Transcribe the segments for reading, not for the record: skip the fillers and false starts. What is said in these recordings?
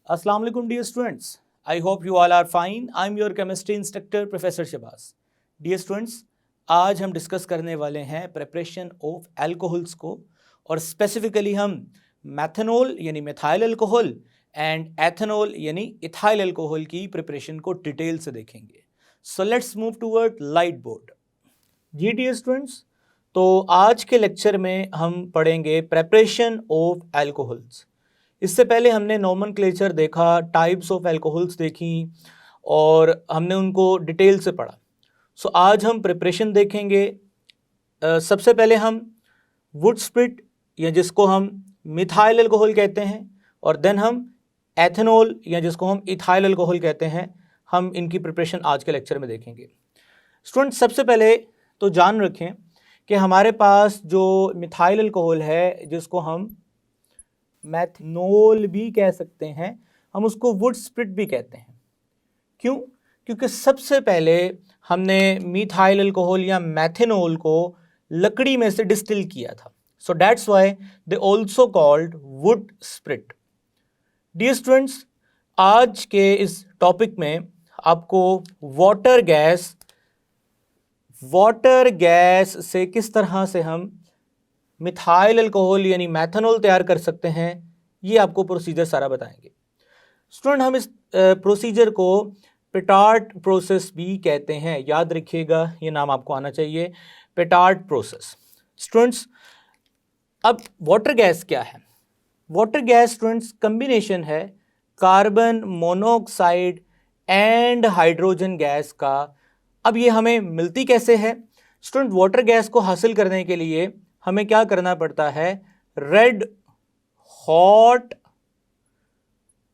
Assalamu alaikum dear students. I hope you all are fine. I am your chemistry instructor Professor Shabazz. Dear students, आज हम discuss करने वाले हैं preparation of alcohols को और specifically हम मैथनॉल यानी मिथाइल अल्कोहल एंड एथनॉल यानी इथाइल अल्कोहल की प्रिपरेशन को डिटेल से देखेंगे. So let's move toward light board. जी डियर स्टूडेंट्स, तो आज के लेक्चर में हम पढ़ेंगे प्रिपरेशन ऑफ एल्कोहल्स. इससे पहले हमने नोमेनक्लेचर देखा, टाइप्स ऑफ एल्कोहल्स देखी और हमने उनको डिटेल से पढ़ा. सो आज हम प्रिपरेशन देखेंगे. सबसे पहले हम वुड स्प्रिट या जिसको हम मिथाइल अल्कोहल कहते हैं और देन हम एथेनॉल या जिसको हम इथाइल अल्कोहल कहते हैं, हम इनकी प्रिपरेशन आज के लेक्चर में देखेंगे. स्टूडेंट्स, सबसे पहले तो जान रखें कि हमारे पास जो मिथाइल अल्कोहल है जिसको हम मैथनॉल भी कह सकते हैं, हम उसको वुड स्प्रिट भी कहते हैं. क्यों? क्योंकि सबसे पहले हमने मिथाइल अल्कोहल या मैथनॉल को लकड़ी में से डिस्टिल किया था. So that's why they also called wood spirit. Dear students, आज के इस टॉपिक में आपको वाटर गैस से किस तरह से हम मिथाइल अल्कोहल यानी मैथनॉल तैयार कर सकते हैं, ये आपको प्रोसीजर सारा बताएंगे. स्टूडेंट, हम इस प्रोसीजर को पेटार्ट प्रोसेस भी कहते हैं. याद रखिएगा, ये नाम आपको आना चाहिए, पेटार्ट प्रोसेस. स्टूडेंट्स, अब वाटर गैस क्या है? वाटर गैस स्टूडेंट्स कम्बिनेशन है carbon monoxide and hydrogen gas का. अब ये हमें मिलती कैसे है? स्टूडेंट, वाटर गैस को हासिल करने के लिए हमें क्या करना पड़ता है? रेड हॉट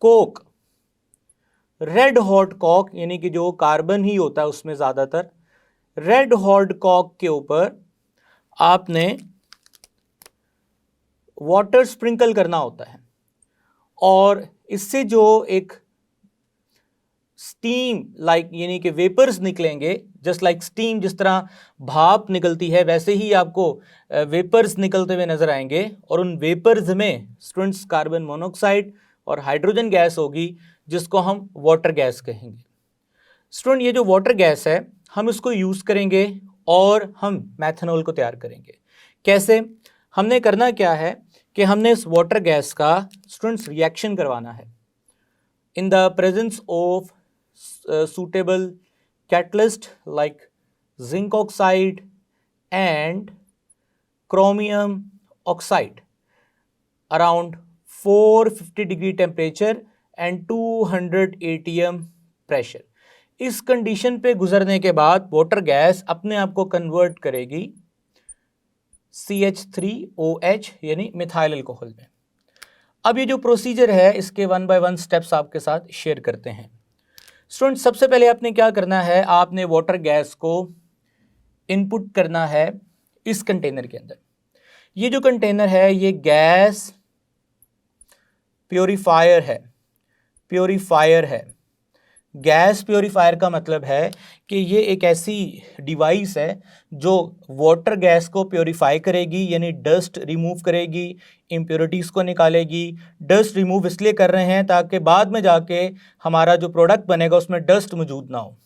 कोक यानी कि जो कार्बन ही होता है उसमें ज़्यादातर, रेड हॉट कोक के ऊपर आपने वाटर स्प्रिंकल करना होता है और इससे जो एक स्टीम यानी कि वेपर्स निकलेंगे, जस्ट लाइक स्टीम, जिस तरह भाप निकलती है वैसे ही आपको वेपर्स निकलते हुए नजर आएंगे और उन वेपर्स में स्टूडेंट्स कार्बन मोनोऑक्साइड और हाइड्रोजन गैस होगी जिसको हम वाटर गैस कहेंगे. स्टूडेंट, ये जो वाटर गैस है हम इसको यूज़ करेंगे और हम मैथनॉल को तैयार करेंगे. कैसे? हमने करना क्या है कि हमने इस वाटर गैस का स्टूडेंट्स रिएक्शन करवाना है in the presence of suitable catalyst like zinc oxide and chromium oxide around 450 degree temperature and 200 atm pressure. इस कंडीशन पे गुजरने के बाद वाटर गैस अपने आप को कन्वर्ट करेगी CH3OH यानी मिथाइल अल्कोहल में. अब ये जो प्रोसीजर है इसके 1 बाय 1 स्टेप्स आपके साथ शेयर करते हैं. स्टूडेंट, सबसे पहले आपने क्या करना है? आपने वाटर गैस को इनपुट करना है इस कंटेनर के अंदर. ये जो कंटेनर है ये गैस प्योरीफायर है. गैस प्योरीफायर का मतलब है कि ये एक ऐसी डिवाइस है जो वाटर गैस को प्योरीफाई करेगी, यानी डस्ट रिमूव करेगी, इम्प्योरिटीज़ को निकालेगी. डस्ट रिमूव इसलिए कर रहे हैं ताकि बाद में जाके हमारा जो प्रोडक्ट बनेगा उसमें डस्ट मौजूद ना हो.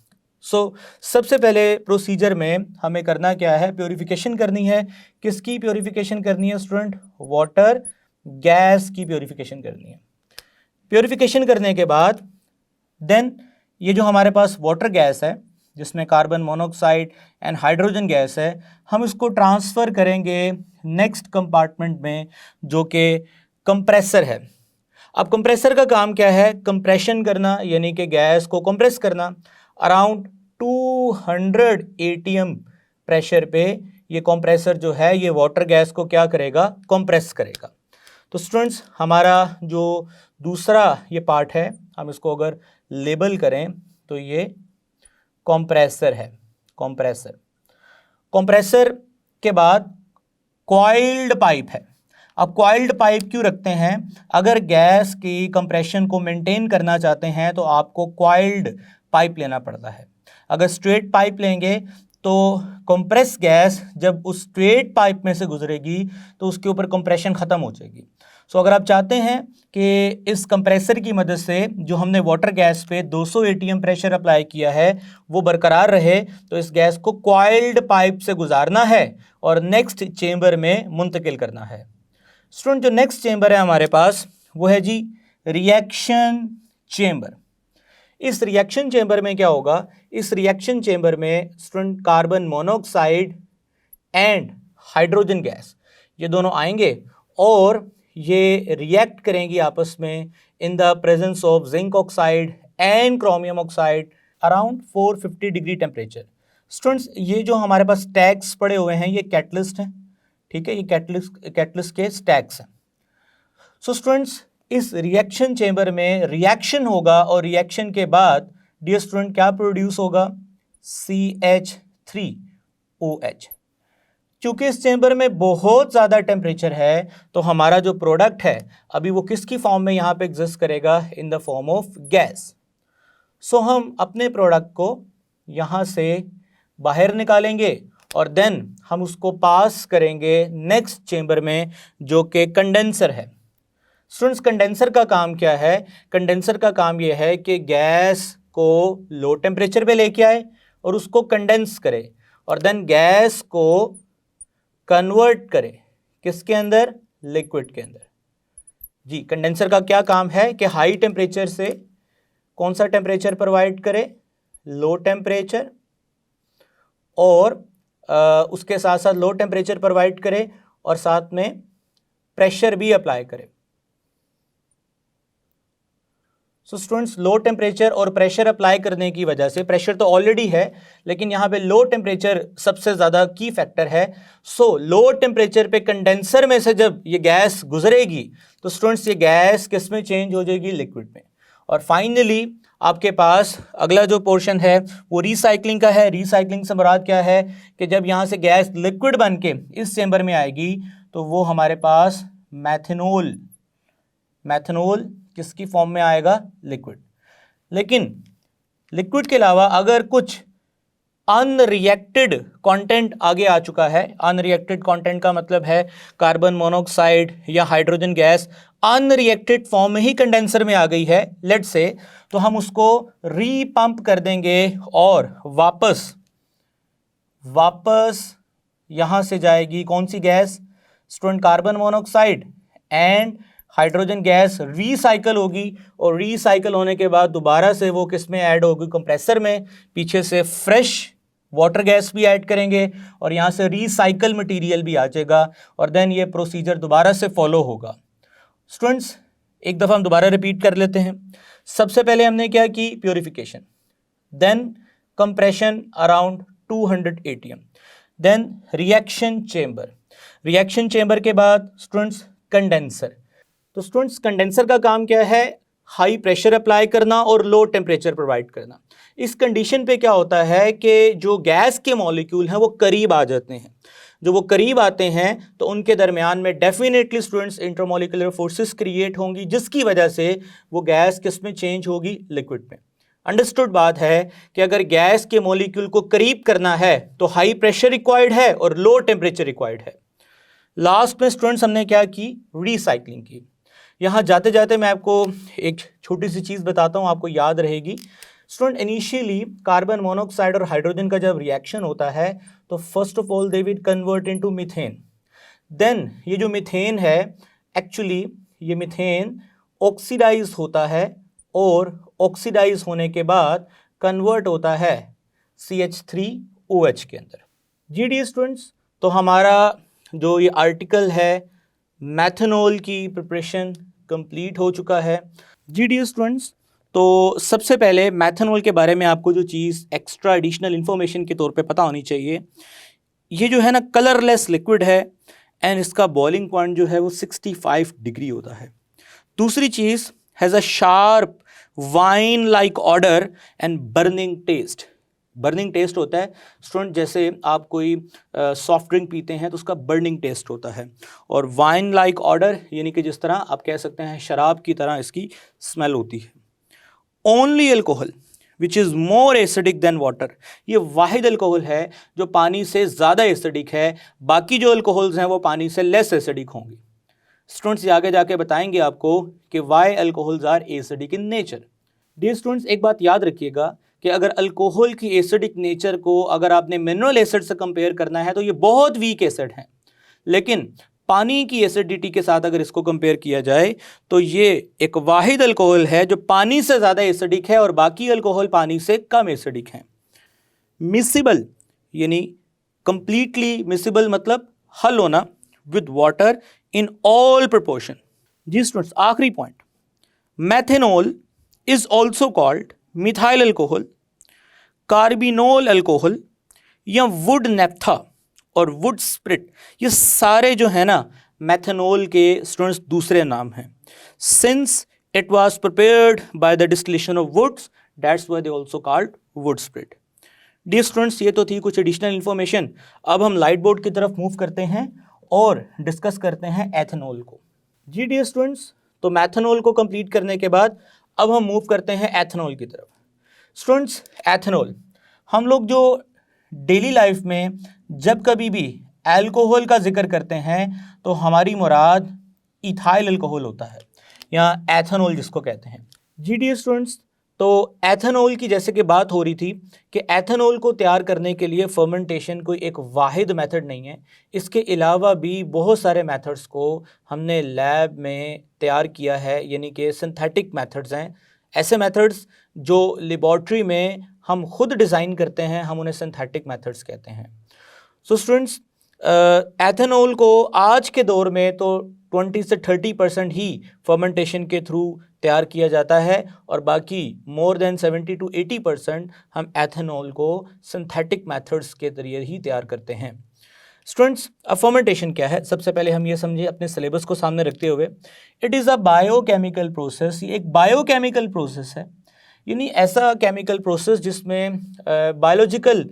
सो सबसे पहले प्रोसीजर में हमें करना क्या है? प्योरीफिकेशन करनी है. किसकी प्योरीफिकेशन करनी है स्टूडेंट? वाटर गैस की प्योरीफिकेशन करनी है. प्योरीफिकेशन करने के बाद देन ये जो हमारे पास वाटर गैस है जिसमें carbon monoxide and hydrogen gas है, हम इसको ट्रांसफ़र करेंगे नेक्स्ट कंपार्टमेंट में जो कि कंप्रेसर है. अब कंप्रेसर का काम क्या है? कंप्रेशन करना, यानी कि गैस को कंप्रेस करना. अराउंड 200 atm प्रेशर पे ये कंप्रेसर जो है ये वाटर गैस को क्या करेगा? कंप्रेस करेगा. तो स्टूडेंट्स, हमारा जो दूसरा ये पार्ट है, हम इसको अगर लेबल करें तो ये कंप्रेसर है. कंप्रेसर के बाद कॉइल्ड पाइप है. अब कॉइल्ड पाइप क्यों रखते हैं? अगर गैस की कंप्रेशन को मेंटेन करना चाहते हैं तो आपको कॉइल्ड पाइप लेना पड़ता है. अगर स्ट्रेट पाइप लेंगे तो कंप्रेस गैस जब उस स्ट्रेट पाइप में से गुजरेगी तो उसके ऊपर कंप्रेशन ख़त्म हो जाएगी. सो अगर आप चाहते हैं कि इस कंप्रेसर की मदद से जो हमने वाटर गैस पे 200 atm प्रेशर अप्लाई किया है वो बरकरार रहे, तो इस गैस को कॉइल्ड पाइप से गुजारना है और नेक्स्ट चेंबर में मुंतकिल करना है। स्टूडेंट, जो नेक्स्ट चेंबर है हमारे पास वो है जी रिएक्शन चेंबर। इस रिएक्शन चेंबर में क्या होगा, इस रिएक्शन चेंबर में student carbon monoxide and hydrogen gas ये दोनों आएंगे और ये रिएक्ट करेंगी आपस में इन the presence of zinc oxide and chromium oxide around 450 degree temperature. Students, ये जो हमारे पास स्टैक्स पड़े हुए हैं ये कैटलिस्ट हैं, ठीक है, ये कैटलिस्ट के स्टैक्स हैं। सो स्टूडेंट्स, इस रिएक्शन चेंबर में रिएक्शन होगा और रिएक्शन के बाद डियर स्टूडेंट क्या प्रोड्यूस होगा, CH3OH। क्योंकि इस चेंबर में बहुत ज़्यादा टेम्परेचर है तो हमारा जो प्रोडक्ट है अभी वो किसकी फॉर्म में यहाँ पे एग्जिस्ट करेगा, in the form of gas. So हम अपने प्रोडक्ट को यहाँ से बाहर निकालेंगे और देन हम उसको पास करेंगे नेक्स्ट चेंबर में जो कि कंडेंसर है। स्टूडेंट्स, कंडेंसर का काम क्या है, कंडेंसर का काम यह है कि गैस को लो टेम्परेचर पे लेके आए और उसको कंडेंस करे और देन गैस को कन्वर्ट करे किसके अंदर, लिक्विड के अंदर। जी, कंडेंसर का क्या काम है कि हाई टेम्परेचर से कौन सा टेम्परेचर प्रोवाइड करे, लो टेम्परेचर, और उसके साथ साथ लो टेम्परेचर प्रोवाइड करे और साथ में प्रेशर भी अप्लाई करे। सो स्टूडेंट्स, लो टेम्परेचर और प्रेशर अप्लाई करने की वजह से, प्रेशर तो ऑलरेडी है लेकिन यहाँ पे लो टेम्परेचर सबसे ज़्यादा की फैक्टर है। सो लो टेम्परेचर पे कंडेंसर में से जब ये गैस गुजरेगी तो स्टूडेंट्स ये गैस किस में चेंज हो जाएगी, लिक्विड में। और फाइनली आपके पास अगला जो पोर्शन है वो रिसाइकलिंग का है। रिसाइकलिंग से मुराद क्या है कि जब यहाँ से गैस लिक्विड बन के इस चेंबर में आएगी तो वो हमारे पास मैथनॉल किसकी फॉर्म में आएगा, लिक्विड। लेकिन लिक्विड के अलावा अगर कुछ अनरिएक्टेड कंटेंट आगे आ चुका है, अनरिएक्टेड कंटेंट का मतलब है कार्बन मोनोऑक्साइड या हाइड्रोजन गैस अनरिएक्टेड फॉर्म में ही कंडेंसर में आ गई है लेट्स से, तो हम उसको रीपंप कर देंगे और वापस यहां से जाएगी कौन सी gas, student, carbon monoxide and hydrogen gas recycle होगी और रीसाइकल होने के बाद दोबारा से वो किस में ऐड होगी, कंप्रेसर में। पीछे से फ्रेश वाटर गैस भी ऐड करेंगे और यहाँ से रीसाइकल मटेरियल भी आ जाएगा और देन ये प्रोसीजर दोबारा से फॉलो होगा। स्टूडेंट्स, एक दफ़ा हम दोबारा रिपीट कर लेते हैं। सबसे पहले हमने क्या की, purification, then compression around 200 atm, then reaction chamber के बाद स्टूडेंट्स कंडेंसर। तो स्टूडेंट्स, कंडेंसर का काम क्या है, हाई प्रेशर अप्लाई करना और लो टेम्परेचर प्रोवाइड करना। इस कंडीशन पे क्या होता है कि जो गैस के मॉलिक्यूल हैं वो करीब आ जाते हैं। जो वो करीब आते हैं तो उनके दरमियान में definitely students intermolecular forces create होंगी जिसकी वजह से वो गैस किस में चेंज होगी, लिक्विड में। अंडरस्टूड बात है कि अगर गैस के मॉलिक्यूल को करीब करना है तो हाई प्रेशर रिक्वायर्ड है और लो टेम्परेचर रिक्वायर्ड है। लास्ट में स्टूडेंट्स हमने क्या की, रीसाइक्लिंग की। यहाँ जाते जाते मैं आपको एक छोटी सी चीज़ बताता हूँ, आपको याद रहेगी। स्टूडेंट, इनिशियली कार्बन मोनोऑक्साइड और हाइड्रोजन का जब रिएक्शन होता है तो first of all they will convert into methane. Then ये जो मीथेन है, एक्चुअली ये मीथेन ऑक्सीडाइज होता है और ऑक्सीडाइज होने के बाद कन्वर्ट होता है CH3OH के अंदर। जी डी स्टूडेंट्स, तो हमारा जो ये आर्टिकल है मैथनॉल की प्रिपरेशन कंप्लीट हो चुका है। जी डी स्टूडेंट्स, तो सबसे पहले मैथनॉल के बारे में आपको जो चीज़ एक्स्ट्रा एडिशनल इन्फॉर्मेशन के तौर पे पता होनी चाहिए, ये जो है ना कलरलेस लिक्विड है एंड इसका बॉइलिंग पॉइंट जो है वो 65 डिग्री होता है। दूसरी चीज़, has a sharp wine like odour and burning taste. Burning taste होता है स्टूडेंट, जैसे आप कोई सॉफ्ट ड्रिंक पीते हैं तो उसका बर्निंग टेस्ट होता है, और वाइन लाइक ऑडर यानी कि जिस तरह आप कह सकते हैं शराब की तरह इसकी स्मेल होती है। Only alcohol which is more acidic then water, ये वाहिद अल्कोहल है जो पानी से ज़्यादा एसिडिक है, बाकी जो अल्कोहल्स हैं वो पानी से लेस एसिडिक होंगे। स्टूडेंट्स ये आगे जाके बताएंगे आपको कि why alcohols are acidic in nature. Dear students, एक बात याद रखिएगा कि अगर अल्कोहल की एसिडिक नेचर को अगर आपने मिनरल एसिड से कंपेयर करना है तो ये बहुत वीक एसिड है, लेकिन पानी की एसिडिटी के साथ अगर इसको कंपेयर किया जाए तो ये एक वाहिद अल्कोहल है जो पानी से ज़्यादा एसिडिक है और बाकी अल्कोहल पानी से कम एसिडिक हैं। मिसिबल यानी कंप्लीटली मिसिबल मतलब हल होना with water in all proportion. जी स्टूडेंट्स, आखिरी point, methanol is also called methyl alcohol, carbinol alcohol या वुड नेप्था और वुड स्प्रिट, ये सारे जो है ना मैथेनॉल के स्टूडेंट्स दूसरे नाम हैं। Since it was prepared by the distillation of woods, that's why they also called wood spirit. Dear students, ये तो थी कुछ एडिशनल इन्फॉर्मेशन। अब हम लाइट बोर्ड की तरफ मूव करते हैं और डिस्कस करते हैं एथेनॉल को। जी डियर स्टूडेंट्स, तो मैथेनॉल को कंप्लीट करने के बाद अब हम मूव करते हैं एथेनॉल की तरफ। स्टूडेंट्स, एथेनॉल हम लोग जो डेली लाइफ में जब कभी भी अल्कोहल का जिक्र करते हैं तो हमारी मुराद इथाइल अल्कोहल होता है या एथेनॉल जिसको कहते हैं। जी डियर स्टूडेंट्स, तो एथेनॉल की जैसे कि बात हो रही थी कि एथेनॉल को तैयार करने के लिए फर्मेंटेशन कोई एक वाहिद मेथड नहीं है, इसके अलावा भी बहुत सारे मेथड्स को हमने लैब में तैयार किया है, यानी कि सिंथेटिक मेथड्स हैं। ऐसे मेथड्स जो लेबॉर्ट्री में हम खुद डिज़ाइन करते हैं, हम उन्हें सिंथेटिक मेथड्स कहते हैं। सो स्टूडेंट्स, एथेनॉल को आज के दौर में तो 20 से 30% ही फर्मेंटेशन के थ्रू तैयार किया जाता है और बाकी मोर देन 70 to 80% हम एथेनॉल को सिंथेटिक मेथड्स के जरिए ही तैयार करते हैं। स्टूडेंट्स, अब फर्मेंटेशन क्या है, सबसे पहले हम ये समझे अपने सिलेबस को सामने रखते हुए। It is a biochemical process, ये एक बायोकेमिकल प्रोसेस है, यानी ऐसा केमिकल प्रोसेस जिसमें बायोलॉजिकल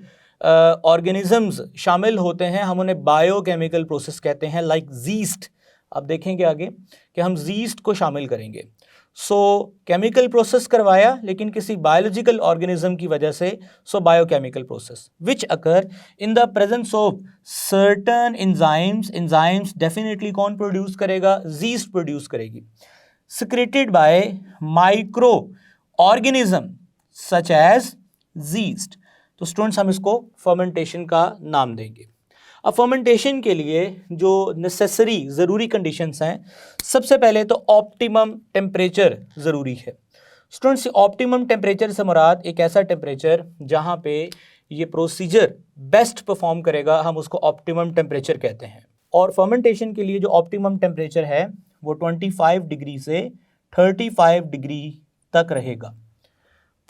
ऑर्गेनिजम्स शामिल होते हैं, हम उन्हें बायोकेमिकल प्रोसेस कहते हैं। लाइक जीस्ट, आप देखेंगे आगे कि हम जीस्ट को शामिल करेंगे। सो केमिकल प्रोसेस करवाया लेकिन किसी बायोलॉजिकल ऑर्गेनिज्म की वजह से, so biochemical process which occur in the presence of certain enzymes. Enzymes definitely कौन प्रोड्यूस करेगा? जीस्ट प्रोड्यूस करेगी, secreted by micro organism such as yeast. तो स्टूडेंट्स, हम इसको फर्मेंटेशन का नाम देंगे। अब फर्मेंटेशन के लिए जो नेसेसरी ज़रूरी कंडीशंस हैं, सबसे पहले तो ऑप्टिमम टेम्परेचर ज़रूरी है। स्टूडेंट्स, ऑप्टिमम टेम्परेचर से मुराद एक ऐसा टेम्परेचर जहाँ पे ये प्रोसीजर बेस्ट परफॉर्म करेगा, हम उसको ऑप्टिमम टेम्परेचर कहते हैं। और फर्मेंटेशन के लिए जो ऑप्टिमम टेम्परेचर है वो 25 डिग्री से 35 डिग्री तक रहेगा।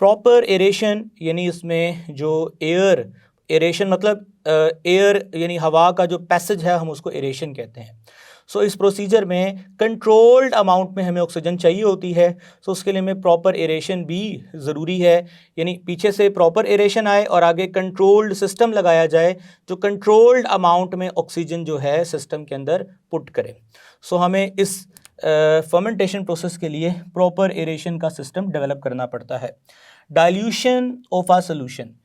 प्रॉपर एरेशन, यानी इसमें जो एयर, एरेशन मतलब एयर यानी हवा का जो पैसेज है, हम उसको एरेशन कहते हैं। सो इस प्रोसीजर में कंट्रोल्ड अमाउंट में हमें ऑक्सीजन चाहिए होती है, सो उसके लिए हमें प्रॉपर एरेशन भी ज़रूरी है, यानी पीछे से प्रॉपर एरेशन आए और आगे कंट्रोल्ड सिस्टम लगाया जाए जो कंट्रोल्ड अमाउंट में ऑक्सीजन जो है सिस्टम के अंदर पुट करे। सो हमें इस फर्मेंटेशन प्रोसेस के लिए प्रॉपर एरेशन का सिस्टम डेवलप करना पड़ता है। डाइल्यूशन ऑफ अ सोल्यूशन,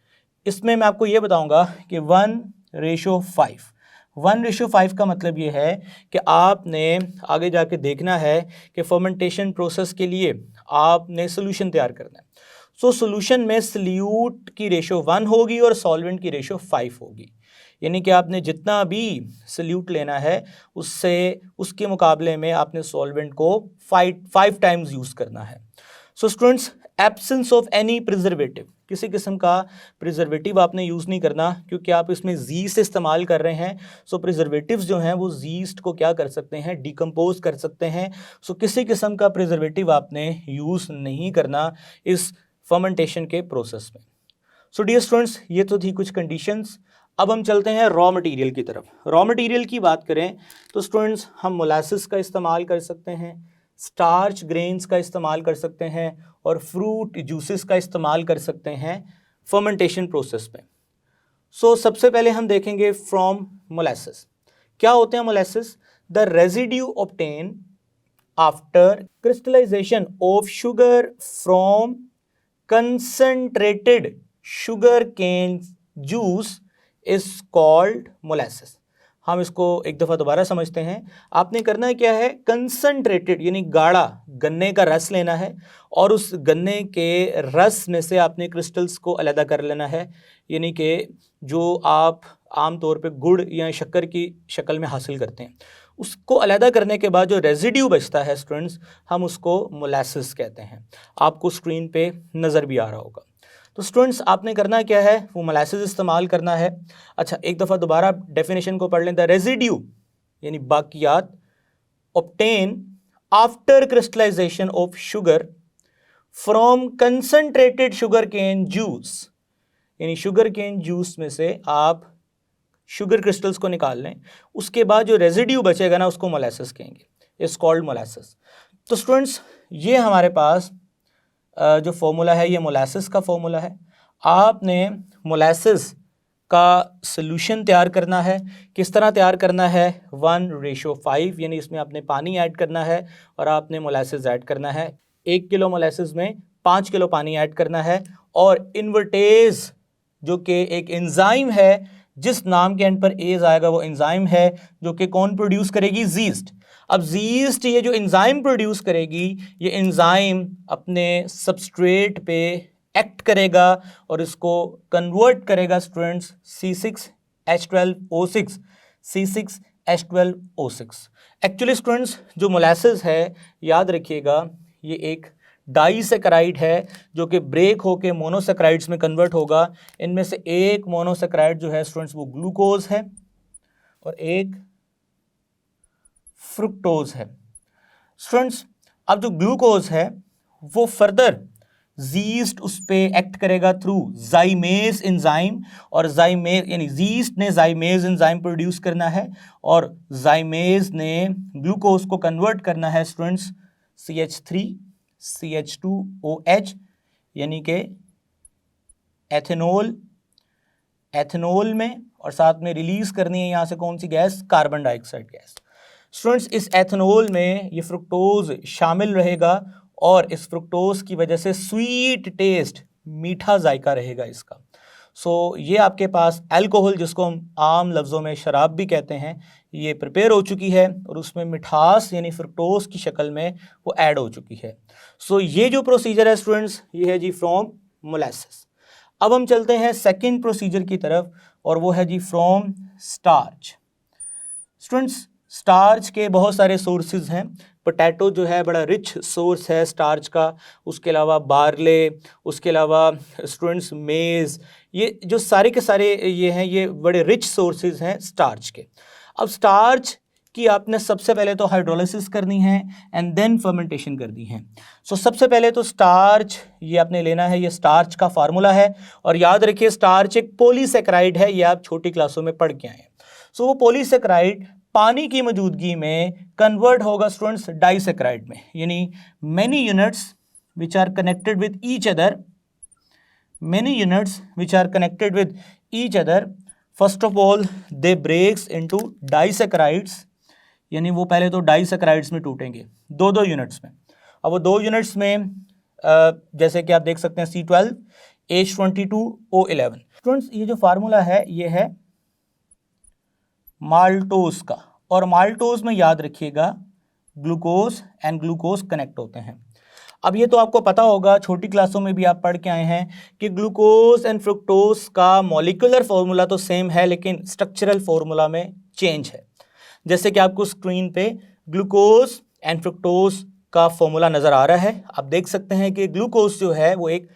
इसमें मैं आपको ये बताऊंगा कि 1:5। 1:5 का मतलब ये है कि आपने आगे जाके देखना है कि फर्मेंटेशन प्रोसेस के लिए आपने सोल्यूशन तैयार करना है। सो सोल्यूशन में सल्यूट की रेशो 1 होगी और सॉल्वेंट की रेशो 5 होगी, यानी कि आपने जितना भी सल्यूट लेना है उससे उसके मुकाबले में आपने सॉल्वेंट को 5 टाइम्स यूज़ करना है। So students, absence of any preservative, किसी किस्म का प्रिजर्वेटिव आपने यूज़ नहीं करना क्योंकि आप इसमें जीस्ट इस्तेमाल कर रहे हैं। सो प्रिजर्वेटिव्स जो हैं वो जीस्ट को क्या कर सकते हैं? डिकम्पोज कर सकते हैं। सो किसी किस्म का प्रिजर्वेटिव आपने यूज़ नहीं करना इस फर्मेंटेशन के प्रोसेस में। सो डियर स्टूडेंट्स, ये तो थी कुछ कंडीशंस। अब हम चलते हैं रॉ मटेरियल की तरफ। रॉ मटेरियल की बात करें तो स्टूडेंट्स, हम मोलासिस का इस्तेमाल कर सकते हैं, स्टार्च ग्रेन्स का इस्तेमाल कर सकते हैं और फ्रूट जूसेस का इस्तेमाल कर सकते हैं फर्मेंटेशन प्रोसेस में। सो सबसे पहले हम देखेंगे फ्रॉम मोलासिस। क्या होते हैं molasses? The residue obtain after crystallisation of sugar from concentrated sugar cane juice is called molasses। हम इसको एक दफ़ा दोबारा समझते हैं। आपने करना क्या है, कंसंट्रेटेड यानी गाढ़ा गन्ने का रस लेना है और उस गन्ने के रस में से आपने क्रिस्टल्स को अलग कर लेना है, यानी कि जो आप आम तौर पे गुड़ या शक्कर की शक्ल में हासिल करते हैं। उसको अलग करने के बाद जो रेजिड्यू बचता है स्टूडेंट्स, हम उसको मोलासेस कहते हैं। आपको स्क्रीन पे नज़र भी आ रहा होगा। तो स्टूडेंट्स आपने करना क्या है, वो मोलासेस इस्तेमाल करना है। अच्छा, एक दफ़ा दोबारा डेफिनेशन को पढ़ लें। द रेजिड्यू यानी बाकियात obtain after crystallisation of sugar from concentrated sugar cane juice, यानी शुगर केन जूस में से आप शुगर क्रिस्टल्स को निकाल लें, उसके बाद जो रेजिड्यू बचेगा ना उसको मोलासेस कहेंगे, इट्स कॉल्ड मोलासेस। तो स्टूडेंट्स ये हमारे पास जो फॉर्मूला है ये मोलासेस का फॉर्मूला है। आपने मोलासेस का सॉल्यूशन तैयार करना है। किस तरह तैयार करना है, 1:5, यानी इसमें आपने पानी ऐड करना है और आपने मोलासेस ऐड करना है। 1 किलो मोलासेस में 5 किलो पानी ऐड करना है। और इन्वर्टेज जो कि एक एंजाइम है, जिस नाम के एंड पर एज आएगा वो एंजाइम है जो कि कौन प्रोड्यूस करेगी, जीस्ट। अब जीस्ट ये जो एंजाइम प्रोड्यूस करेगी, ये एंजाइम अपने सबस्ट्रेट पे एक्ट करेगा और इसको कन्वर्ट करेगा students C6H12O6, C6H12O6। Actually students जो मोलासेस है, याद रखिएगा, ये एक डाइसैकेराइड है जो कि ब्रेक होके मोनोसैकेराइड्स में कन्वर्ट होगा। इनमें से एक मोनोसैकेराइड जो है स्टूडेंट्स वो ग्लूकोज है और एक फ्रुक्टोज है। स्टूडेंट्स अब जो ग्लूकोज है वो फर्दर जीस्ट उस पे एक्ट करेगा थ्रू जाइमेज एंजाइम, और जाइमेज यानी जीस्ट ने जाइमेज एंजाइम प्रोड्यूस करना है और जाइमेज ने ग्लूकोज को कन्वर्ट करना है स्टूडेंट्स CH3CH2OH, यानी कि एथेनॉल, एथेनॉल में, और साथ में रिलीज करनी है यहाँ से कौन सी gas, carbon dioxide gas. Students इस एथेनॉल में ये फ्रुक्टोज शामिल रहेगा और इस फ्रुक्टोज की वजह से स्वीट टेस्ट, मीठा जायका रहेगा इसका। सो ये आपके पास अल्कोहल, जिसको हम आम लफ्ज़ों में शराब भी कहते हैं, ये प्रिपेयर हो चुकी है और उसमें मिठास यानी फ्रुक्टोज की शक्ल में वो ऐड हो चुकी है। सो ये जो प्रोसीजर है स्टूडेंट्स, ये है जी फ्रॉम मोलासेस। अब हम चलते हैं सेकेंड प्रोसीजर की तरफ और वो है जी फ्रॉम स्टार्च। स्टूडेंट्स स्टार्च के बहुत सारे सोर्सेज हैं। पोटैटो जो है बड़ा रिच सोर्स है स्टार्च का, उसके अलावा बार्ले, उसके अलावा स्टूडेंट्स मेज़, ये जो सारे के सारे ये हैं, ये बड़े रिच सोर्सेज हैं स्टार्च के। अब स्टार्च की आपने सबसे पहले तो हाइड्रोलिसिस करनी है एंड देन फर्मेंटेशन करनी है। सो सबसे पहले तो स्टार्च ये आपने लेना है, ये स्टार्च का फार्मूला है और याद रखिए स्टार्च एक पॉलीसेकेराइड है, ये आप छोटी क्लासों में पढ़ के आए हैं। सो वो पॉलीसेकेराइड पानी की मौजूदगी में कन्वर्ट होगा स्टूडेंट्स डाइसेकेराइड में, यानी many units which are connected with each other, many units which are connected with each other, first of all they breaks into disaccharides, यानी वो पहले तो डाइसेकेराइड्स में टूटेंगे दो दो यूनिट्स में। अब वो दो यूनिट्स में जैसे कि आप देख सकते हैं C12H22O11। स्टूडेंट्स ये जो फार्मूला है ये है माल्टोज का, और माल्टोज में याद रखिएगा ग्लूकोज एंड ग्लूकोज कनेक्ट होते हैं। अब ये तो आपको पता होगा, छोटी क्लासों में भी आप पढ़ के आए हैं कि ग्लूकोज एंड फ्रुक्टोज का मॉलिक्यूलर फॉर्मूला तो सेम है लेकिन स्ट्रक्चरल फॉर्मूला में चेंज है। जैसे कि आपको स्क्रीन पे ग्लूकोज एंड फ्रुक्टोज का फॉर्मूला नज़र आ रहा है। आप देख सकते हैं कि ग्लूकोज जो है वो एक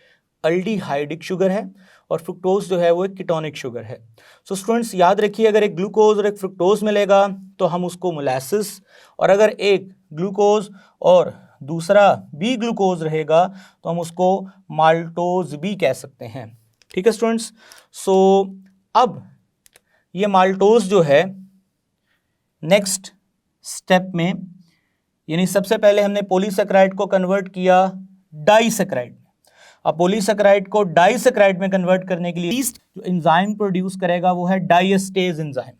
अल्डिहाइडिक शुगर है और फ्रुक्टोज जो है वो एक कीटोनिक शुगर है। सो स्टूडेंट्स याद रखिए, अगर एक ग्लूकोज और एक फ्रुक्टोज मिलेगा तो हम उसको मोलासेस, और अगर एक ग्लूकोज और दूसरा भी ग्लूकोज रहेगा तो हम उसको माल्टोज भी कह सकते हैं। ठीक है स्टूडेंट्स। सो अब ये माल्टोज जो है नेक्स्ट स्टेप में, यानी सबसे पहले हमने पॉलीसेकेराइड को कन्वर्ट किया डाइसेकेराइड। अब पॉलीसेकेराइड को डाइसेकेराइड में कन्वर्ट करने के लिए जो एंजाइम प्रोड्यूस करेगा वो है डायस्टेज एंजाइम,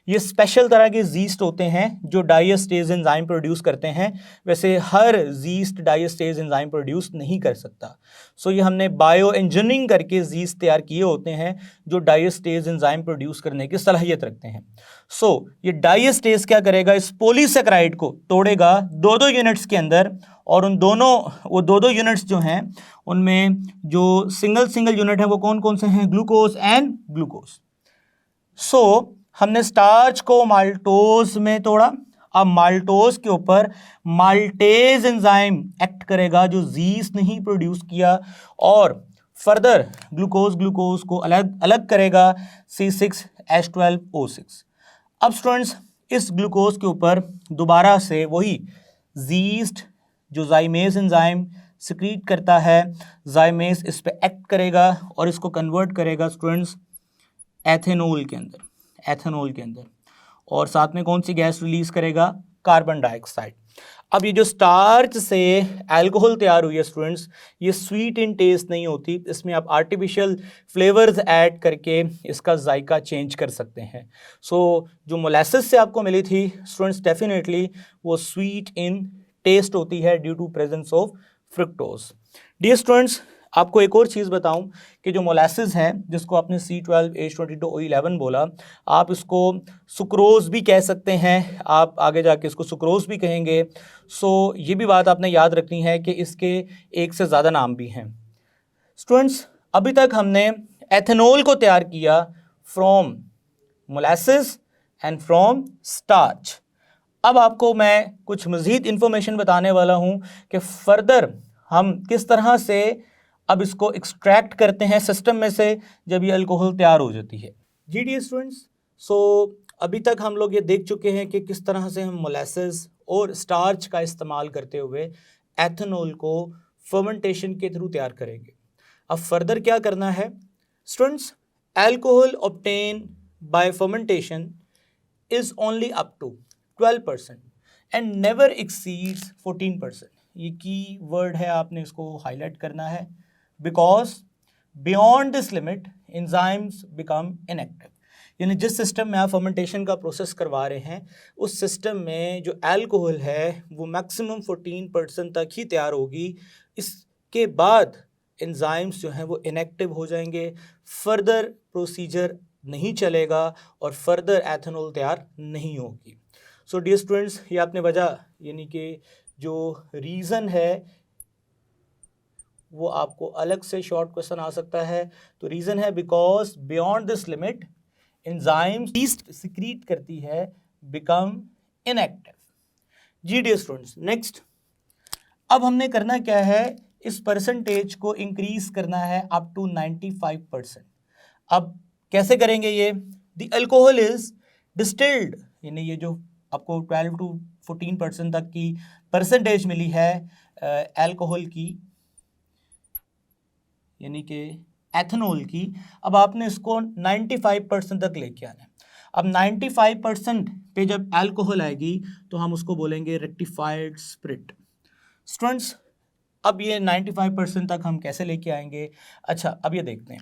ये स्पेशल तरह के जीस्ट होते हैं जो डाइएस्टेज एंजाइम प्रोड्यूस करते हैं, वैसे हर जीस्ट डाइएस्टेज एंजाइम प्रोड्यूस नहीं कर सकता। सो ये हमने बायो इंजीनियरिंग करके जीस्ट तैयार किए होते हैं जो डाइएस्टेज एंजाइम प्रोड्यूस करने की सलाहियत रखते हैं। सो ये डाइएस्टेज क्या करेगा, इस पॉलीसेकेराइड को तोड़ेगा दो दो यूनिट्स के अंदर, और उन दोनों वो दो दो यूनिट्स जो हैं उनमें जो सिंगल यूनिट है वो कौन कौन से हैं, ग्लूकोज एंड ग्लूकोज। सो हमने स्टार्च को माल्टोज में तोड़ा, अब माल्टोज के ऊपर माल्टेज एंजाइम एक्ट करेगा जो जीस्ट नहीं प्रोड्यूस किया, और फर्दर ग्लूकोज को अलग अलग करेगा C6H12O6। अब स्टूडेंट्स इस ग्लूकोज के ऊपर दोबारा से वही जीस्ट जो जाइमेज एंजाइम सिक्रीट करता है, जाइमेज इस पे एक्ट करेगा और इसको कन्वर्ट करेगा स्टूडेंट्स एथेनॉल के अंदर, और साथ में कौन सी गैस रिलीज करेगा, कार्बन डाइऑक्साइड। अब ये जो स्टार्च से अल्कोहल तैयार हुई है स्टूडेंट्स, ये स्वीट इन टेस्ट नहीं होती, इसमें आप आर्टिफिशियल फ्लेवर्स ऐड करके इसका जायका चेंज कर सकते हैं। सो जो मोलेसिस से आपको मिली थी स्टूडेंट्स, डेफिनेटली वो स्वीट इन टेस्ट होती है due to presence of fructose. Dear students, आपको एक और चीज़ बताऊं कि जो मोलेसिस है जिसको आपने C12H22O11 बोला, आप इसको सुक्रोज भी कह सकते हैं, आप आगे जाके इसको सुक्रोज भी कहेंगे। सो ये भी बात आपने याद रखनी है कि इसके एक से ज़्यादा नाम भी हैं। स्टूडेंट्स, अभी तक हमने एथेनॉल को तैयार किया from molasses and from starch. अब आपको मैं कुछ मज़ीद इंफॉर्मेशन बताने वाला हूँ कि फर्दर हम किस तरह से अब इसको एक्सट्रैक्ट करते हैं सिस्टम में से जब ये अल्कोहल तैयार हो जाती है। जी डियर स्टूडेंट्स, सो अभी तक हम लोग ये देख चुके हैं कि किस तरह से हम मोलेसिस और स्टार्च का इस्तेमाल करते हुए एथेनॉल को फर्मेंटेशन के थ्रू तैयार करेंगे। अब फर्दर क्या करना है students, alcohol obtain by fermentation is only up to 12% and never exceeds 14%। ये की वर्ड है, आपने इसको हाईलाइट करना है, because beyond this limit enzymes become inactive. यानी जिस सिस्टम में आप फर्मेंटेशन का प्रोसेस करवा रहे हैं उस सिस्टम में जो अल्कोहल है वो मैक्सिमम 14% तक ही तैयार होगी, इसके बाद एंजाइम्स जो हैं वो इनएक्टिव हो जाएंगे, फर्दर प्रोसीजर नहीं चलेगा और फर्दर एथेनॉल तैयार नहीं होगी। सो डियर स्टूडेंट्स, ये आपने वजह यानी कि जो रीज़न है वो आपको अलग से शॉर्ट क्वेश्चन आ सकता है। तो रीज़न है because beyond this limit enzymes east secrete करती है बिकम इनएक्टिव। जी डियर स्टूडेंट्स, नेक्स्ट अब हमने करना क्या है, इस परसेंटेज को इंक्रीज करना है अप टू 95%। अब कैसे करेंगे ये, द अल्कोहल इज डिस्टिल्ड, यानी ये जो आपको 12 to 14% तक की परसेंटेज मिली है अल्कोहल की यानी कि एथेनॉल की, अब आपने इसको 95% तक लेके आना है। अब 95% पे जब अल्कोहल आएगी तो हम उसको बोलेंगे रेक्टिफाइड स्पिरिट। स्टूडेंट्स, अब ये 95% तक हम कैसे लेके आएंगे, अच्छा अब ये देखते हैं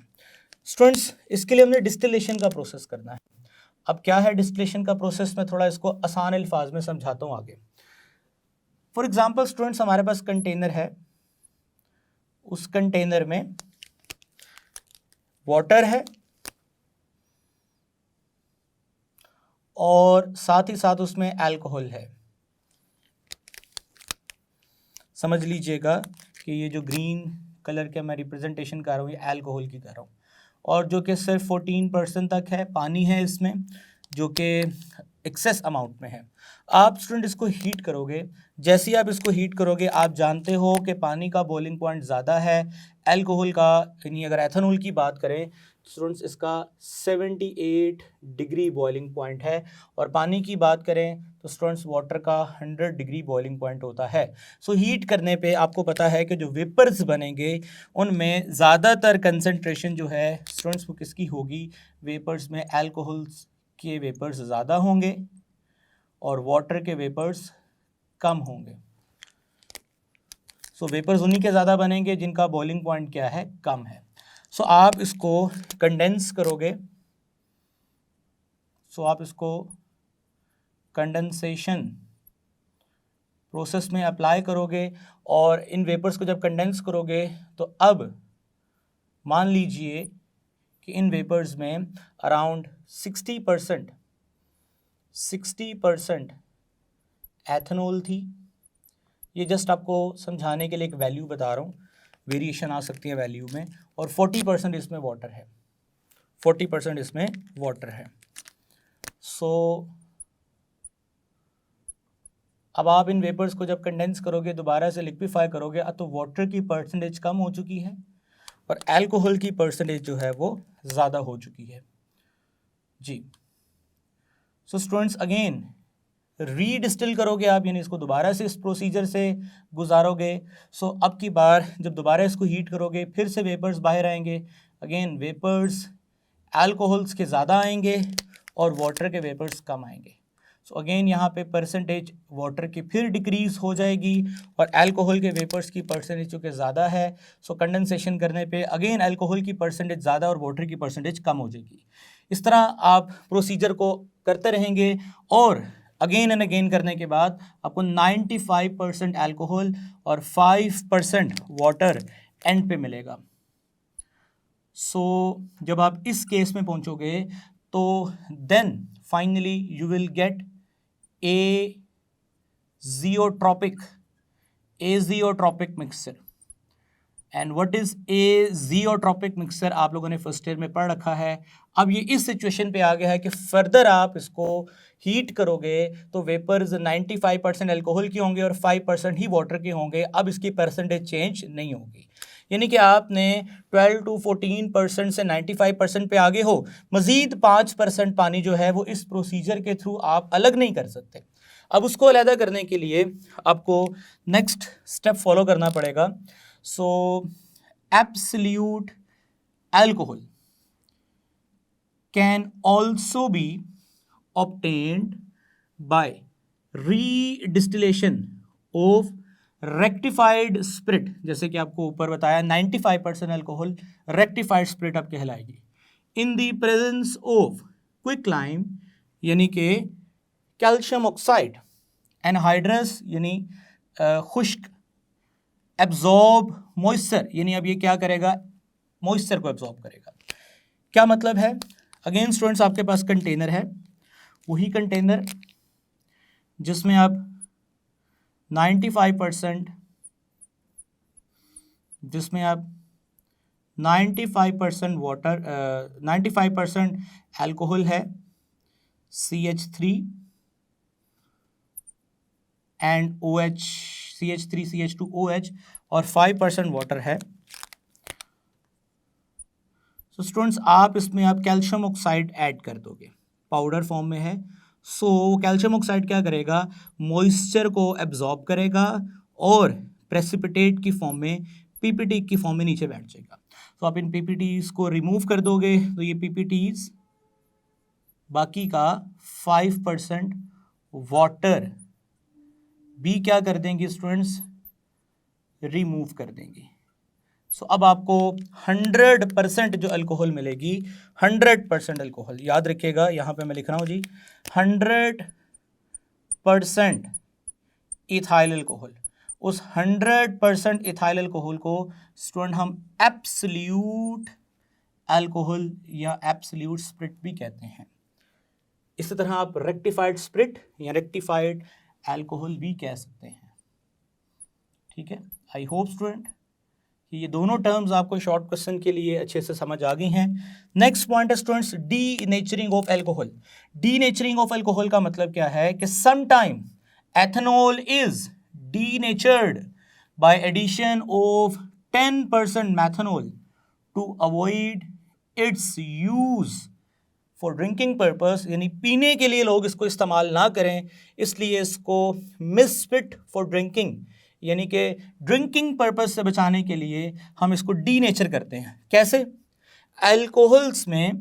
स्टूडेंट्स। इसके लिए हमने डिस्टिलेशन का प्रोसेस करना है। अब क्या है डिस्टिलेशन का प्रोसेस, मैं थोड़ा इसको आसान अल्फाज में समझाता हूँ आगे। फॉर एग्जांपल स्टूडेंट्स, हमारे पास कंटेनर है, उस कंटेनर में वाटर है और साथ ही साथ उसमें अल्कोहल है। समझ लीजिएगा कि ये जो ग्रीन कलर के मैं रिप्रेजेंटेशन कर रहा हूँ ये अल्कोहल की कर रहा हूँ, और जो कि सिर्फ 14% तक है, पानी है इसमें जो कि एक्सेस अमाउंट में है। आप स्टूडेंट इसको हीट करोगे, जैसे ही आप इसको हीट करोगे आप जानते हो कि पानी का बॉइलिंग पॉइंट ज़्यादा है अल्कोहल का, यानी अगर एथेनॉल की बात करें स्टूडेंट्स इसका 78 डिग्री बॉइलिंग पॉइंट है, और पानी की बात करें तो स्टूडेंट्स वाटर का 100 डिग्री बॉइलिंग पॉइंट होता है। सो हीट करने पे आपको पता है कि जो वेपर्स बनेंगे उनमें ज़्यादातर कंसंट्रेशन जो है स्टूडेंट्स वो किसकी होगी, वेपर्स में अल्कोहल्स के वेपर्स ज़्यादा होंगे और वाटर के वेपर्स कम होंगे। सो वेपर्स उन्हीं के ज़्यादा बनेंगे जिनका बॉइलिंग पॉइंट क्या है, कम है। सो आप इसको कंडेंस करोगे, सो आप इसको कंडेंसेशन प्रोसेस में अप्लाई करोगे और इन वेपर्स को जब कंडेंस करोगे तो अब मान लीजिए कि इन वेपर्स में अराउंड 60% एथेनॉल थी। ये जस्ट आपको समझाने के लिए एक वैल्यू बता रहा हूँ, वेरिएशन आ सकती है वैल्यू में, और 40% इसमें वाटर है, 40% इसमें वाटर है। सो अब आप इन वेपर्स को जब कंडेंस करोगे, दोबारा से लिक्विफाई करोगे, तो वाटर की परसेंटेज कम हो चुकी है और अल्कोहल की परसेंटेज जो है वो ज़्यादा हो चुकी है जी। सो स्टूडेंट्स अगेन रीडिस्टिल करोगे आप, यानी इसको दोबारा से इस प्रोसीजर से गुजारोगे। सो अब की बार जब दोबारा इसको हीट करोगे, फिर से वेपर्स बाहर आएंगे, अगेन वेपर्स अल्कोहल्स के ज़्यादा आएंगे और वाटर के वेपर्स कम आएंगे। सो अगेन यहाँ पे परसेंटेज वाटर की फिर डिक्रीज़ हो जाएगी और अल्कोहल के वेपर्स की परसेंटेज चूँकि ज़्यादा है, सो कंडेंसेशन करने पे अगेन अल्कोहल की परसेंटेज ज़्यादा और वाटर की परसेंटेज कम हो जाएगी। इस तरह आप प्रोसीजर को करते रहेंगे और अगेन एंड अगेन करने के बाद आपको 95% अल्कोहल और 5% वाटर एंड पे मिलेगा। सो जब आप इस केस में पहुंचोगे तो then finally you will get azeotropic mixture. And what is azeotropic mixture आप लोगों ने फर्स्ट ईयर में पढ़ रखा है। अब ये इस सिचुएशन पे आ गया है कि फर्दर आप इसको हीट करोगे तो वेपर्स 95% अल्कोहल की होंगे और 5% ही वाटर के होंगे। अब इसकी परसेंटेज चेंज नहीं होगी, यानी कि आपने 12 to 14% से 95% पे आगे हो, मज़ीद 5% पानी जो है वो इस प्रोसीजर के थ्रू आप अलग नहीं कर सकते। अब उसको अलहदा करने के लिए आपको नेक्स्ट स्टेप फॉलो करना पड़ेगा। सो absolute alcohol can also be obtained by redistillation of rectified spirit. जैसे कि आपको ऊपर बताया 95% अल्कोहल रेक्टिफाइड स्पिरिट अब कहलाएगी। In the presence of quicklime यानी कि कैल्शियम ऑक्साइड, एनहाइड्रस यानी खुश्क, एब्जॉर्ब मॉइस्चर यानी अब ये क्या करेगा, मॉइस्चर को एब्जॉर्ब करेगा। क्या मतलब है? अगेन स्टूडेंट्स आपके पास कंटेनर है, वही कंटेनर जिसमें आप 95% वाटर 95% अल्कोहल है CH3 and OH, CH3 CH2 OH और 5% वाटर है। सो स्टूडेंट्स आप इसमें आप कैल्शियम ऑक्साइड ऐड कर दोगे, पाउडर फॉर्म में है। सो कैल्शियम ऑक्साइड क्या करेगा, मॉइस्चर को एब्जॉर्ब करेगा और प्रेसिपिटेट की फॉर्म में, पीपीटी की फॉर्म में नीचे बैठ जाएगा। तो आप इन पीपीटीज को रिमूव कर दोगे तो ये पीपीटीज बाकी का 5% वाटर भी क्या कर देंगे स्टूडेंट्स, रिमूव कर देंगे। सो अब आपको 100% जो अल्कोहल मिलेगी, 100% अल्कोहल, याद रखिएगा यहाँ पे मैं लिख रहा हूँ जी 100% इथाइल अल्कोहल। उस 100% इथाइल अल्कोहल को स्टूडेंट हम एब्सोल्यूट अल्कोहल या एब्सोल्यूट स्पिरिट भी कहते हैं। इसी तरह आप रेक्टिफाइड स्पिरिट या रेक्टिफाइड अल्कोहल भी कह सकते हैं। ठीक है, आई होप स्टूडेंट कि ये दोनों टर्म्स आपको शॉर्ट क्वेश्चन के लिए अच्छे से समझ आ गई हैं। नेक्स्ट पॉइंट है students denaturing of alcohol. Denaturing of alcohol का मतलब क्या है कि sometime ethanol is denatured by addition of 10% methanol to avoid its use for drinking purpose, यानी पीने के लिए लोग इसको इस्तेमाल ना करें, इसलिए इसको मिसफिट फॉर ड्रिंकिंग यानी कि ड्रिंकिंग पर्पस से बचाने के लिए हम इसको डीनेचर करते हैं। कैसे? अल्कोहल्स में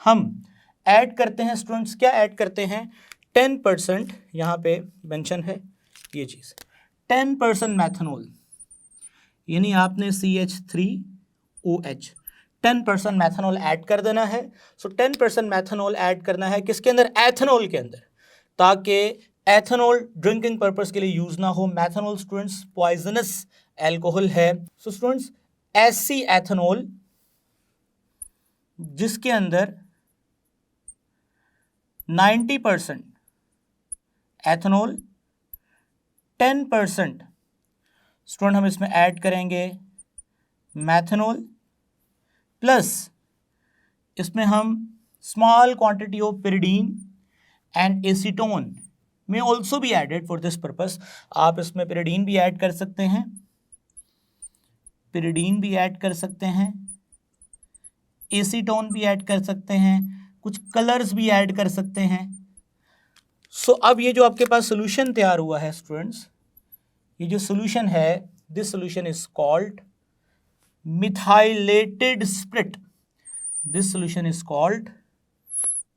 हम ऐड करते हैं स्टूडेंट्स, क्या ऐड करते हैं, 10%, यहाँ पे मेंशन है ये चीज़, 10% मैथनॉल, यानी आपने CH3OH 10% मैथनॉल ऐड कर देना है। सो 10% मैथनॉल ऐड करना है किसके अंदर? एथेनॉल के अंदर, ताकि एथेनॉल ड्रिंकिंग पर्पस के लिए यूज ना हो। मैथनॉल स्टूडेंट्स पॉइजनस एल्कोहल है। सो स्टूडेंट्स ऐसी एथेनॉल जिसके अंदर 90% एथेनॉल, 10% स्टूडेंट हम इसमें ऐड करेंगे मैथनॉल, प्लस इसमें हम small quantity of pyridine and acetone में ऑल्सो भी एडेड फॉर दिस पर्पस। आप इसमें pyridine भी ऐड कर सकते हैं, pyridine भी ऐड कर सकते हैं, एसीटोन भी ऐड कर सकते हैं, कुछ कलर्स भी ऐड कर सकते हैं। सो अब ये जो आपके पास सोल्यूशन तैयार हुआ है स्टूडेंट्स, ये जो सोल्यूशन है, this solution is called methylated spirit. This solution is called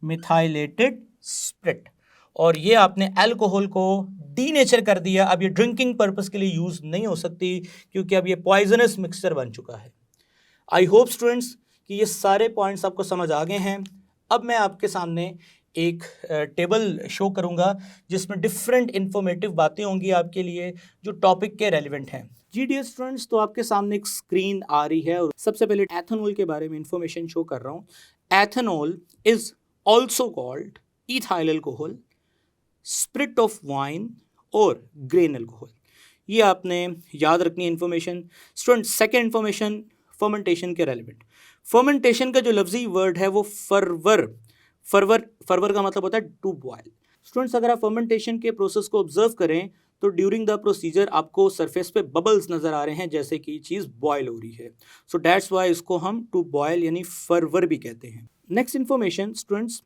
methylated spirit. और ये आपने अल्कोहल को डीनेचर कर दिया। अब ये ड्रिंकिंग पर्पस के लिए यूज नहीं हो सकती, क्योंकि अब ये पॉइजनस मिक्सचर बन चुका है। आई होप स्टूडेंट्स कि ये सारे पॉइंट्स आपको समझ आ गए हैं। अब मैं आपके सामने एक टेबल शो करूंगा जिसमें डिफरेंट इंफॉर्मेटिव बातें होंगी आपके लिए जो टॉपिक के रेलिवेंट हैं। जी डियर स्टूडेंट्स, तो आपके सामने एक स्क्रीन आ रही है और सबसे पहले एथेनॉल के बारे में इंफॉर्मेशन शो कर रहा हूँ। Ethanol is also called ethyl alcohol, spirit of wine और ग्रेन अल्कोहल। ये आपने याद रखनी है information. Student second information fermentation के रेलिवेंट। फर्मेंटेशन का जो लफ्जी वर्ड है वो फरवर का मतलब होता है टू बॉयल। स्टूडेंट्स अगर आप फर्मेंटेशन के प्रोसेस को ऑब्जर्व करें तो ड्यूरिंग द प्रोसीजर आपको सरफेस पे बबल्स नजर आ रहे हैं, जैसे कि चीज़ बॉयल हो रही है। सो दैट्स वाई इसको हम टू बॉयल यानी फरवर भी कहते हैं। Next information students,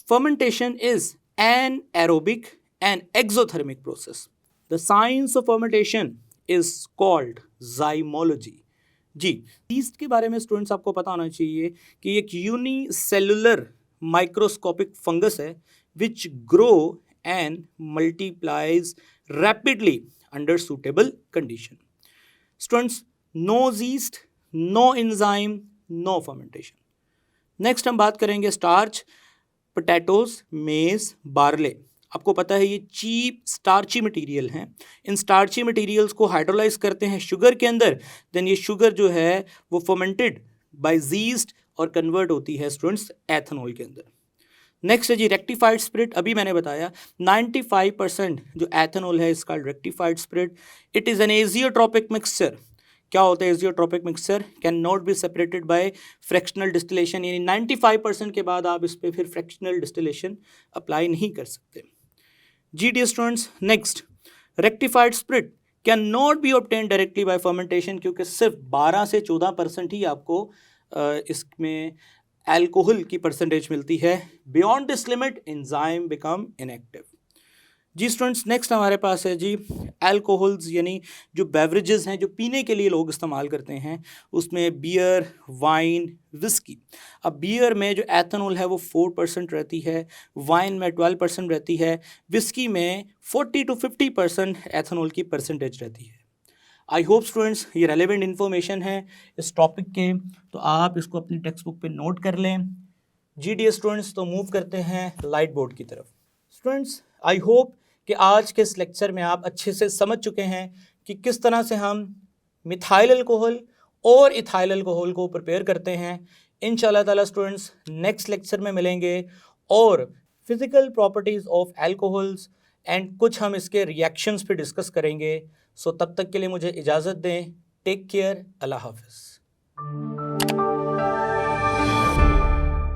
fermentation is an aerobic and exothermic process. The science of fermentation is called zymology. जी, यीस्ट के बारे में स्टूडेंट्स आपको पता होना चाहिए कि एक यूनिसेलुलर माइक्रोस्कोपिक फंगस है which grow and multiplies rapidly under suitable condition. Students no yeast, no enzyme, no fermentation. Next हम बात करेंगे स्टार्च, पोटैटोज, मेज, बार्ले। आपको पता है ये चीप स्टार्ची मटेरियल हैं। इन स्टार्ची मटेरियल्स को हाइड्रोलाइज करते हैं शुगर के अंदर, देन ये शुगर जो है वो फर्मेंटेड बाय यीस्ट और कन्वर्ट होती है स्टूडेंट्स एथेनॉल के अंदर। नेक्स्ट है जी रेक्टिफाइड स्पिरिट। अभी मैंने बताया 95% जो एथेनॉल है इसका rectified spirit. It is an azeotropic mixture. क्या होता है azeotropic mixture? Can not be separated by fractional distillation, यानी 95% के बाद आप इस पर फिर फ्रैक्शनल डिस्टिलेशन अप्लाई नहीं कर सकते। G D students, next rectified spirit can not B obtain directly by fermentation, क्योंकि सिर्फ 12 से 14% ही आपको इसमें अल्कोहल की परसेंटेज मिलती है। Beyond this limit enzyme become inactive. जी स्टूडेंट्स, नेक्स्ट हमारे पास है जी अल्कोहल्स, यानी जो बेवरेजेस हैं जो पीने के लिए लोग इस्तेमाल करते हैं, उसमें बियर, वाइन, विस्की। अब बियर में जो एथेनॉल है वो 4% रहती है, वाइन में 12% रहती है, विस्की में 40 to 50% एथेनॉल की परसेंटेज रहती है। आई होप स्टूडेंट्स ये रेलेवेंट इन्फॉर्मेशन है इस टॉपिक के, तो आप इसको अपनी टेक्स्ट बुक पे नोट कर लें। जी डी स्टूडेंट्स, तो मूव करते हैं लाइट बोर्ड की तरफ। स्टूडेंट्स आई होप कि आज के इस लेक्चर में आप अच्छे से समझ चुके हैं कि किस तरह से हम मिथाइल अल्कोहल और इथाइल अल्कोहल को प्रिपेयर करते हैं। इंशाल्लाह ताला स्टूडेंट्स नेक्स्ट लेक्चर में मिलेंगे और physical properties of alcohols and कुछ हम इसके रिएक्शंस पे डिस्कस करेंगे। सो तब तक के लिए मुझे इजाज़त दें। टेक केयर, अल्लाह हाफिज़।